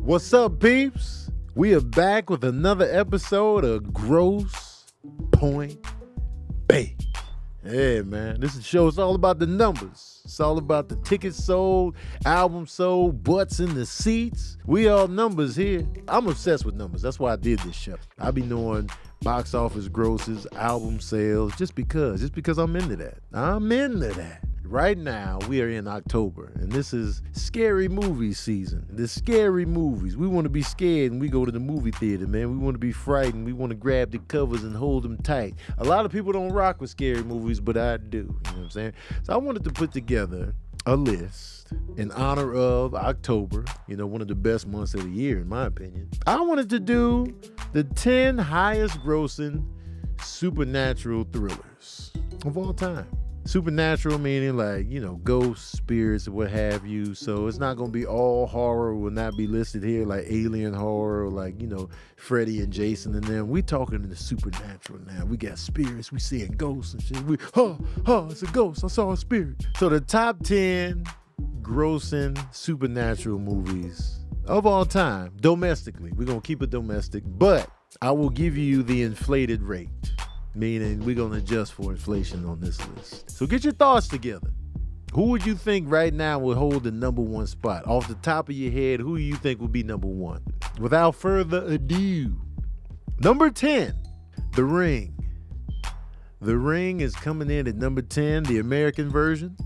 What's up, peeps? We are back with another episode of Gross Pointe Bake. Hey, man, this is a show. It's all about the numbers. It's all about the tickets sold, albums sold, butts in the seats. We all numbers here. I'm obsessed with numbers. That's why I did this show. I be knowing box office grosses, album sales, just because I'm into that. I'm into that. Right now, we are in October, and this is scary movie season. The scary movies. We want to be scared, and we go to the movie theater, man. We want to be frightened. We want to grab the covers and hold them tight. A lot of people don't rock with scary movies, but I do. You know what I'm saying? So I wanted to put together a list in honor of October, one of the best months of the year, in my opinion. I wanted to do the 10 highest grossing supernatural thrillers of all time. Supernatural meaning like, ghosts, spirits, what have you. So it's not going to be all horror, will not be listed here like alien horror, or like, Freddy and Jason and them. We talking in the supernatural now. We got spirits, we seeing ghosts and shit. It's a ghost, I saw a spirit. So the top 10 grossing supernatural movies of all time, domestically. We're going to keep it domestic, but I will give you the inflated rate. Meaning we're going to adjust for inflation on this list. So get your thoughts together. Who would you think right now would hold the number one spot? Off the top of your head, who do you think would be number one? Without further ado, number 10, The Ring. The Ring is coming in at number 10, the American version.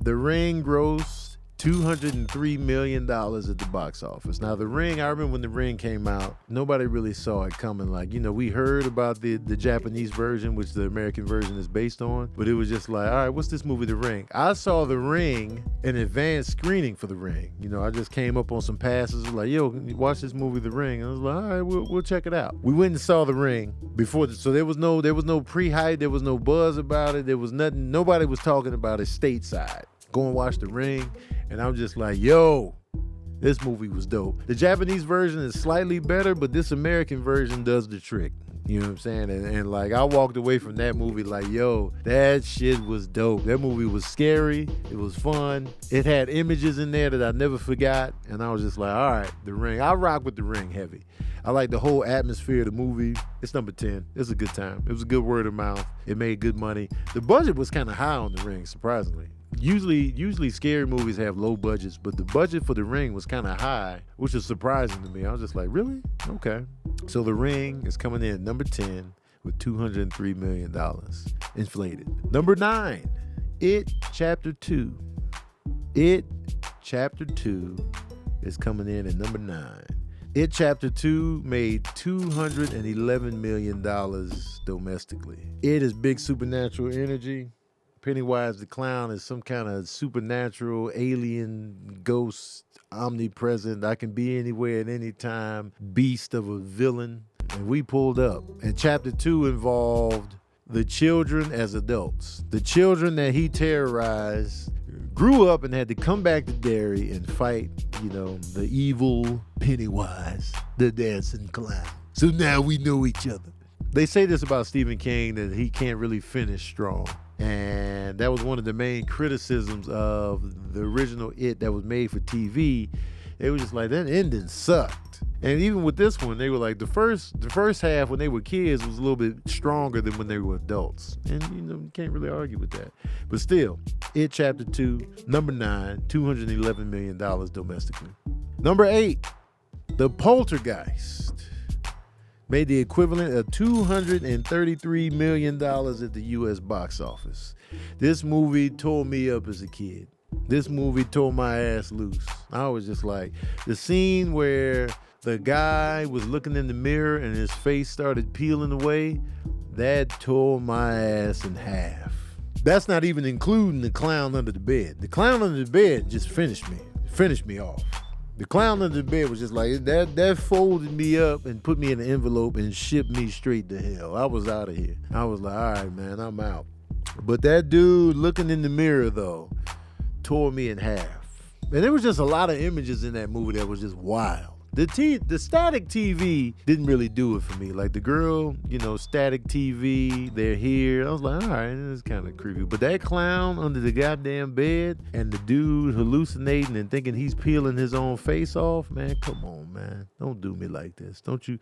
The Ring grossed $203 million at the box office. Now, The Ring, I remember when The Ring came out, nobody really saw it coming. Like, we heard about the Japanese version, which the American version is based on, but it was just like, all right, what's this movie, The Ring? I saw The Ring, an advanced screening for The Ring. I just came up on some passes, like, yo, watch this movie, The Ring. And I was like, all right, we'll check it out. We went and saw The Ring before, so there was no pre-hype, there was no buzz about it, there was nothing, nobody was talking about it stateside. Go and watch The Ring, and I'm just like, yo, this movie was dope. The Japanese version is slightly better, but this American version does the trick. You know what I'm saying? And like, I walked away from that movie like, yo, that shit was dope. That movie was scary. It was fun. It had images in there that I never forgot. And I was just like, all right, The Ring. I rock with The Ring heavy. I like the whole atmosphere of the movie. It's number 10. It's a good time. It was a good word of mouth. It made good money. The budget was kind of high on The Ring, surprisingly. Usually scary movies have low budgets, but the budget for The Ring was kind of high, which is surprising to me. I was just like, really? Okay. So The Ring is coming in at number 10 with $203 million inflated. Number 9, It Chapter 2. It Chapter 2 is coming in at number 9. It Chapter 2 made $211 million domestically. It is big supernatural energy. Pennywise the Clown is some kind of supernatural alien ghost, omnipresent. I can be anywhere at any time, beast of a villain. And we pulled up. And Chapter 2 involved the children as adults. The children that he terrorized grew up and had to come back to Derry and fight, the evil Pennywise, the dancing clown. So now we know each other. They say this about Stephen King, that he can't really finish strong. And that was one of the main criticisms of the original It that was made for TV. They were just like, that ending sucked. And even with this one, they were like, the first half when they were kids was a little bit stronger than when they were adults. And you can't really argue with that. But still, It Chapter 2, number 9, $211 million domestically. Number 8, The Poltergeist. Made the equivalent of $233 million at the U.S. box office. This movie tore me up as a kid. This movie tore my ass loose. I was just like, the scene where the guy was looking in the mirror and his face started peeling away, that tore my ass in half. That's not even including the clown under the bed. The clown under the bed just finished me off. The clown under the bed was just like, that folded me up and put me in an envelope and shipped me straight to hell. I was out of here. I was like, all right, man, I'm out. But that dude looking in the mirror, though, tore me in half. And there was just a lot of images in that movie that was just wild. The static TV didn't really do it for me. Like the girl, static TV, they're here. I was like, all right, this is kind of creepy. But that clown under the goddamn bed and the dude hallucinating and thinking he's peeling his own face off, man, come on, man. Don't do me like this. Don't you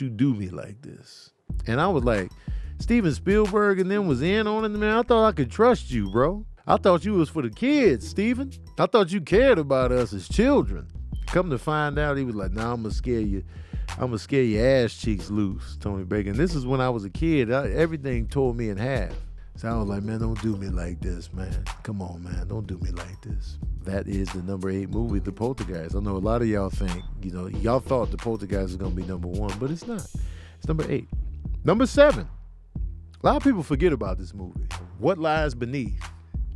do me like this. And I was like, Steven Spielberg and them was in on it, man. I thought I could trust you, bro. I thought you was for the kids, Steven. I thought you cared about us as children. Come to find out, he was like, nah, I'm gonna scare you. I'm gonna scare your ass cheeks loose, Tony Bacon. This is when I was a kid. Everything tore me in half. So I was like, man, don't do me like this, man. Come on, man, don't do me like this. That is the number 8 movie, The Poltergeist. I know a lot of y'all think, y'all thought The Poltergeist was gonna be number 1, but it's not. It's number 8. Number 7. A lot of people forget about this movie. What Lies Beneath,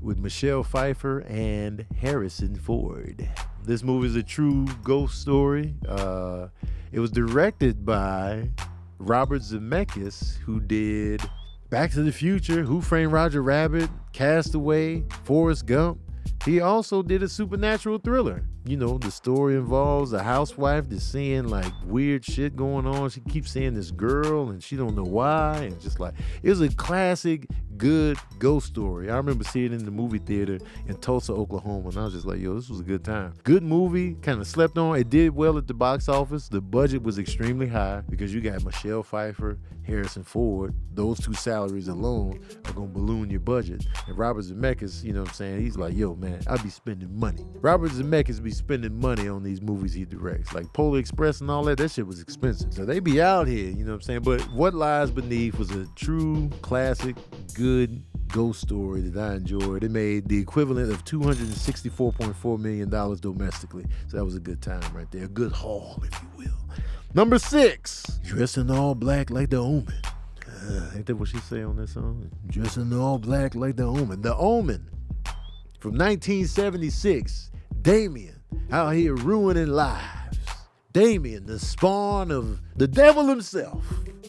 with Michelle Pfeiffer and Harrison Ford. This movie is a true ghost story. It was directed by Robert Zemeckis, who did Back to the Future, Who Framed Roger Rabbit, Castaway, Forrest Gump. He also did a supernatural thriller. The story involves a housewife that's seeing like weird shit going on. She keeps seeing this girl and she don't know why. And just like, it was a classic, good ghost story. I remember seeing it in the movie theater in Tulsa, Oklahoma. And I was just like, yo, this was a good time. Good movie, kind of slept on. It did well at the box office. The budget was extremely high because you got Michelle Pfeiffer, Harrison Ford. Those 2 salaries alone are going to balloon your budget. And Robert Zemeckis, he's like, yo, man, I be spending money. Robert Zemeckis be spending money on these movies he directs. Like Polar Express and all that shit was expensive. So they be out here, But What Lies Beneath was a true classic, good ghost story that I enjoyed. It made the equivalent of $264.4 million domestically. So that was a good time right there. A good haul, if you will. Number 6, Dressed in All Black Like the Omen. Ain't that what she say on this song? Dressed in all black like the Omen. The Omen. From 1976, Damien out here ruining lives. Damien, the spawn of the devil himself.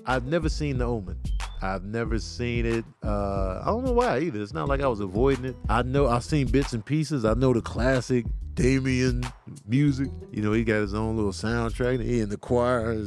I've never seen The Omen. I've never seen it. I don't know why either. It's not like I was avoiding it. I've seen bits and pieces. I know the classic Damien music. He got his own little soundtrack. He in the choir.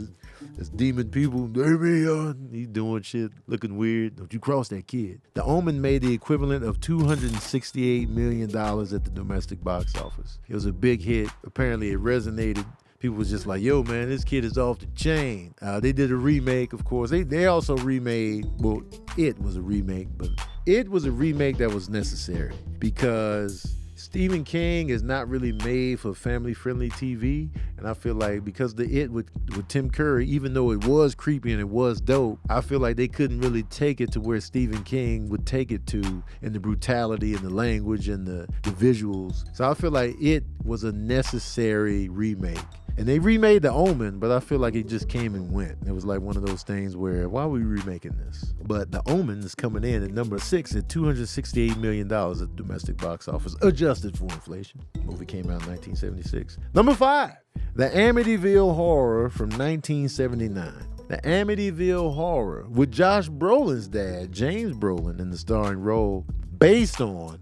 It's demon people. Damien. He's doing shit, looking weird. Don't you cross that kid. The Omen made the equivalent of $268 million at the domestic box office. It was a big hit. Apparently it resonated. People was just like, yo, man, this kid is off the chain. They did a remake, of course. They also remade, well, it was a remake, but it was a remake that was necessary because Stephen King is not really made for family-friendly TV, and I feel like because the It with Tim Curry, even though it was creepy and it was dope, I feel like they couldn't really take it to where Stephen King would take it to in the brutality and the language and the visuals. So I feel like it was a necessary remake. And they remade The Omen, but I feel like it just came and went. It was like one of those things where, why are we remaking this? But The Omen is coming in at number 6 at $268 million at the domestic box office, adjusted for inflation. The movie came out in 1976. Number 5, The Amityville Horror from 1979. The Amityville Horror with Josh Brolin's dad, James Brolin, in the starring role, based on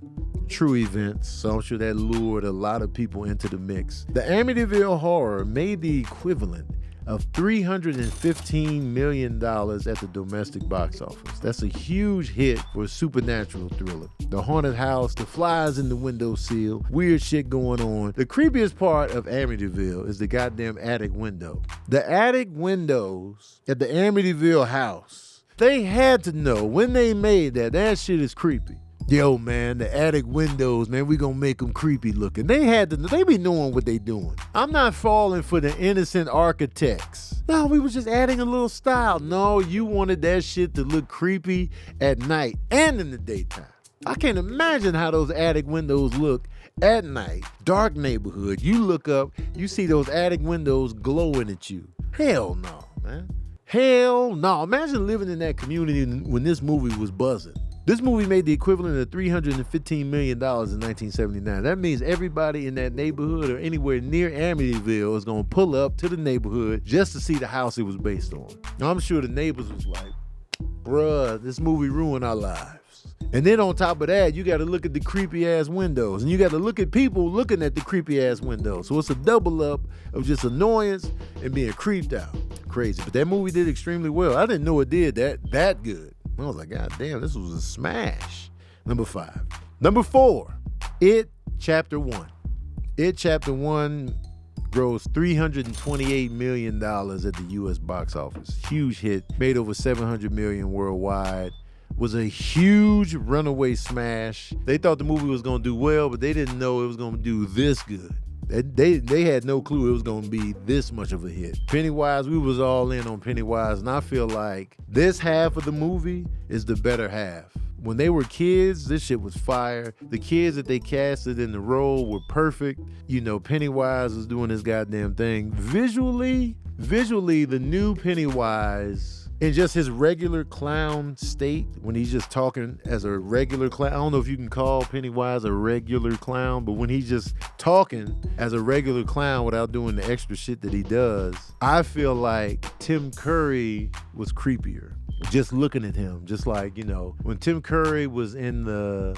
true events, so I'm sure that lured a lot of people into the mix. The Amityville Horror made the equivalent of $315 million at the domestic box office. That's a huge hit for a supernatural thriller. The haunted house, the flies in the windowsill, weird shit going on. The creepiest part of Amityville is the goddamn attic window. The attic windows at the Amityville house, they had to know when they made that shit is creepy. Yo, man, the attic windows, man, we gonna make them creepy looking. They be knowing what they doing. I'm not falling for the innocent architects. No, we was just adding a little style. No, you wanted that shit to look creepy at night and in the daytime. I can't imagine how those attic windows look at night. Dark neighborhood. You look up, you see those attic windows glowing at you. Hell no, man. Hell no. Imagine living in that community when this movie was buzzing. This movie made the equivalent of $315 million in 1979. That means everybody in that neighborhood or anywhere near Amityville is going to pull up to the neighborhood just to see the house it was based on. Now, I'm sure the neighbors was like, bruh, this movie ruined our lives. And then on top of that, you got to look at the creepy ass windows, and you got to look at people looking at the creepy ass windows. So it's a double up of just annoyance and being creeped out. Crazy. But that movie did extremely well. I didn't know it did that good. I was like, God damn, this was a smash. Number 5. Number 4, It Chapter 1. It Chapter 1 grossed $328 million at the U.S. box office. Huge hit. Made over $700 million worldwide. Was a huge runaway smash. They thought the movie was going to do well, but they didn't know it was going to do this good. They had no clue it was going to be this much of a hit. Pennywise, we was all in on Pennywise, and I feel like this half of the movie is the better half. When they were kids, this shit was fire. The kids that they casted in the role were perfect. You know, Pennywise was doing his goddamn thing. Visually, the new Pennywise, in just his regular clown state, when he's just talking as a regular clown. I don't know if you can call Pennywise a regular clown, but when he's just talking as a regular clown without doing the extra shit that he does, I feel like Tim Curry was creepier. Just looking at him, just like, you know, when Tim Curry was in the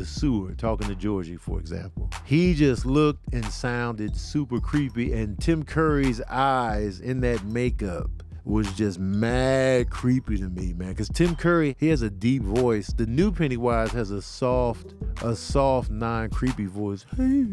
sewer talking to Georgie, for example, he just looked and sounded super creepy, and Tim Curry's eyes in that makeup was just mad creepy to me, man. Because Tim Curry, he has a deep voice. The new Pennywise has a soft, non-creepy voice. Hey,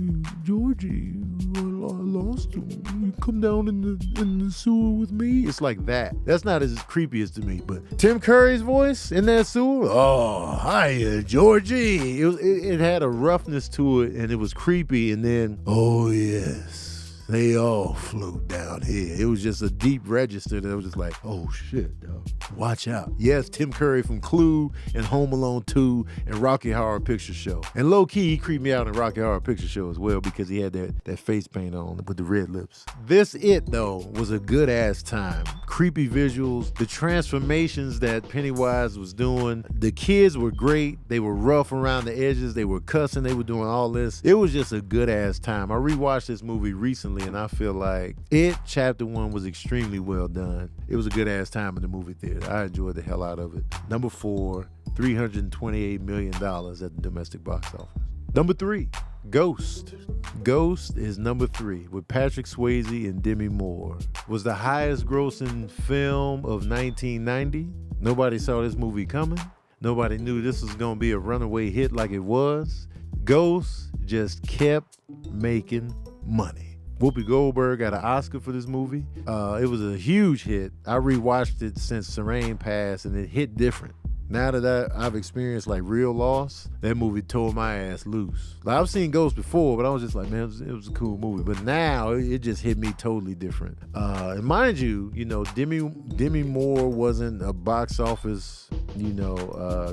Georgie, I lost him. You come down in the sewer with me? It's like that. That's not as creepy as to me. But Tim Curry's voice in that sewer, oh, hiya, Georgie. It had a roughness to it, and it was creepy. And then, oh, yes, they all float down here. It was just a deep register that was just like, oh shit, dog. Watch out. Yes, Tim Curry from Clue and Home Alone 2 and Rocky Horror Picture Show. And low key, he creeped me out in Rocky Horror Picture Show as well because he had that face paint on with the red lips. This It, though, was a good ass time. Creepy visuals, the transformations that Pennywise was doing. The kids were great. They were rough around the edges. They were cussing. They were doing all this. It was just a good ass time. I rewatched this movie recently, and I feel like It Chapter 1 was extremely well done. It was a good ass time in the movie theater. I enjoyed the hell out of it. Number 4, $328 million at the domestic box office. Number 3, Ghost. Ghost is number 3 with Patrick Swayze and Demi Moore. Was the highest grossing film of 1990. Nobody saw this movie coming. Nobody knew this was going to be a runaway hit like it was. Ghost just kept making money. Whoopi Goldberg got an Oscar for this movie. It was a huge hit. I rewatched it since Serene passed, and it hit different. Now that I've experienced like real loss, that movie tore my ass loose. Like, I've seen Ghost before, but I was just like, man, it was a cool movie. But now it just hit me totally different. And mind you, Demi Moore wasn't a box office,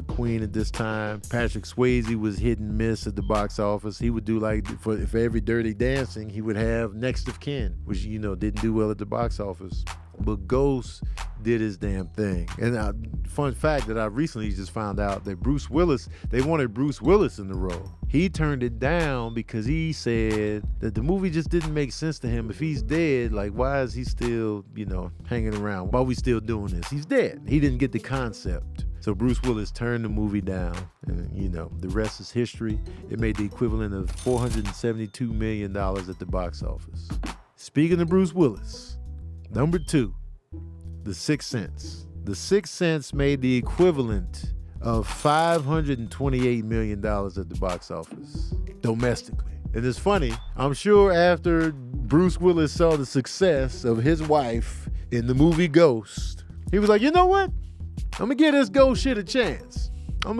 queen at this time. Patrick Swayze was hit and miss at the box office. He would do like for every Dirty Dancing, he would have Next of Kin, which didn't do well at the box office. But Ghost did his damn thing. And fun fact that I recently just found out that they wanted Bruce Willis in the role. He turned it down because he said that the movie just didn't make sense to him. If he's dead, like, why is he still, hanging around? Why are we still doing this? He's dead. He didn't get the concept. So Bruce Willis turned the movie down, and the rest is history. It made the equivalent of $472 million at the box office. Speaking of Bruce Willis, number 2, The Sixth Sense. The Sixth Sense made the equivalent of $528 million at the box office, domestically. And it's funny, I'm sure after Bruce Willis saw the success of his wife in the movie Ghost, he was like, you know what? I'm gonna give this Ghost shit a chance. So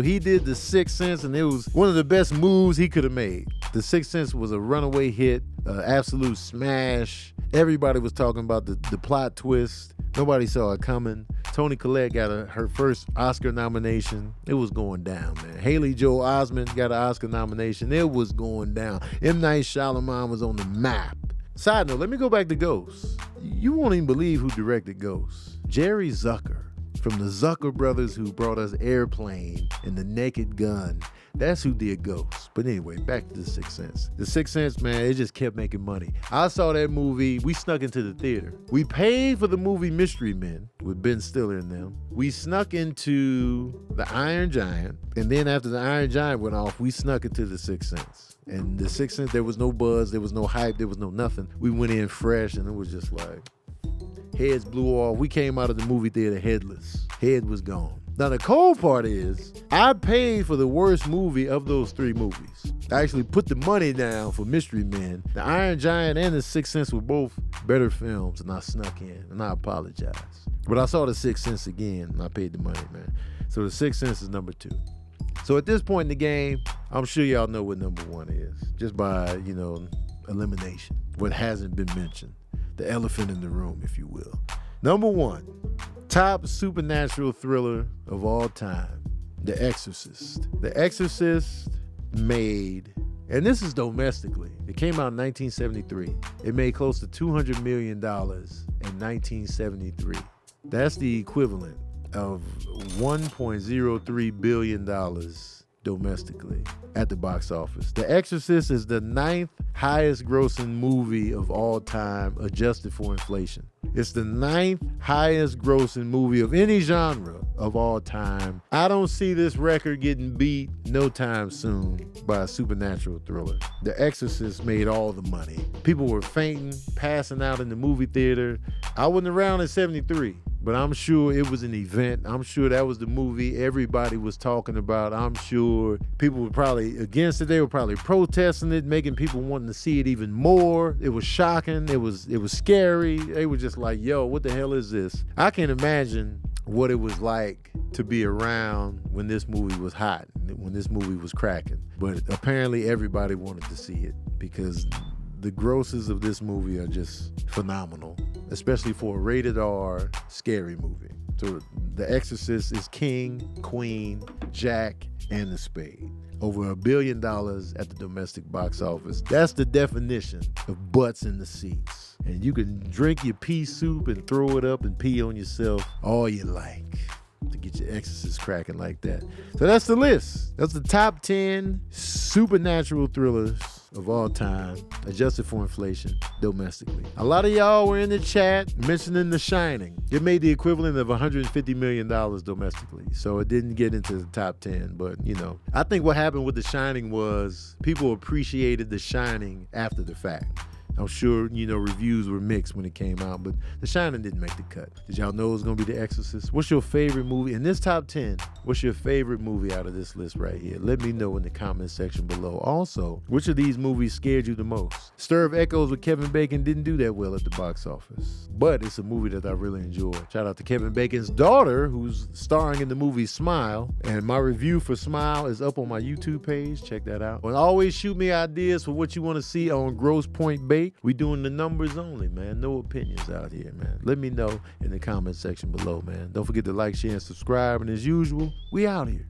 he did The Sixth Sense, and it was one of the best moves he could have made. The Sixth Sense was a runaway hit, absolute smash. Everybody was talking about the plot twist. Nobody saw it coming. Toni Collette got her first Oscar nomination. It was going down, man. Haley Joel Osment got an Oscar nomination. It was going down. M. Night Shyamalan was on the map. Side note, let me go back to Ghost. You won't even believe who directed Ghost. Jerry Zucker, from the Zucker brothers who brought us Airplane and The Naked Gun. That's who did Ghost. But anyway, back to The Sixth Sense. The Sixth Sense, man, it just kept making money. I saw that movie. We snuck into the theater. We paid for the movie Mystery Men with Ben Stiller in them. We snuck into the Iron Giant, and then after the Iron Giant went off, we snuck into the Sixth Sense. And the Sixth Sense, there was no buzz, there was no hype, there was no nothing. We went in fresh, and it was just like, heads blew off. We came out of the movie theater headless. Head was gone. Now, the cold part is, I paid for the worst movie of those three movies. I actually put the money down for Mystery Men. The Iron Giant and The Sixth Sense were both better films, and I snuck in, and I apologize. But I saw The Sixth Sense again, and I paid the money, man. So The Sixth Sense is number 2. So at this point in the game, I'm sure y'all know what number 1 is, just by, elimination. What hasn't been mentioned. The elephant in the room, if you will. Number 1, top supernatural thriller of all time, The Exorcist. The Exorcist made, and this is domestically, it came out in 1973. It made close to $200 million in 1973. That's the equivalent of $1.03 billion domestically at the box office. The Exorcist is the 9th highest grossing movie of all time, adjusted for inflation. It's the 9th highest grossing movie of any genre of all time. I don't see this record getting beat no time soon by a supernatural thriller. The Exorcist made all the money. People were fainting, passing out in the movie theater. I wasn't around in 73. But I'm sure it was an event. I'm sure that was the movie everybody was talking about. I'm sure people were probably against it. They were probably protesting it, making people wanting to see it even more. It was shocking. It was scary. They were just like, yo, what the hell is this? I can't imagine what it was like to be around when this movie was hot, when this movie was cracking. But apparently everybody wanted to see it because the grosses of this movie are just phenomenal, especially for a rated R scary movie. So The Exorcist is king, queen, jack, and the spade. Over $1 billion at the domestic box office. That's the definition of butts in the seats. And you can drink your pea soup and throw it up and pee on yourself all you like to get your Exorcist cracking like that. So that's the list. That's the top 10 supernatural thrillers of all time, adjusted for inflation, domestically. A lot of y'all were in the chat mentioning The Shining. It made the equivalent of $150 million domestically, so it didn't get into the top 10, but I think what happened with The Shining was people appreciated The Shining after the fact. I'm sure, reviews were mixed when it came out, but The Shining didn't make the cut. Did y'all know it was going to be The Exorcist? What's your favorite movie? In this top 10, what's your favorite movie out of this list right here? Let me know in the comment section below. Also, which of these movies scared you the most? Stir of Echoes with Kevin Bacon didn't do that well at the box office, but it's a movie that I really enjoy. Shout out to Kevin Bacon's daughter, who's starring in the movie Smile, and my review for Smile is up on my YouTube page. Check that out. And always shoot me ideas for what you want to see on Gross Pointe Bake. We doing the numbers only, man. No opinions out here, man. Let me know in the comment section below, man. Don't forget to like, share, and subscribe. And as usual, we out here.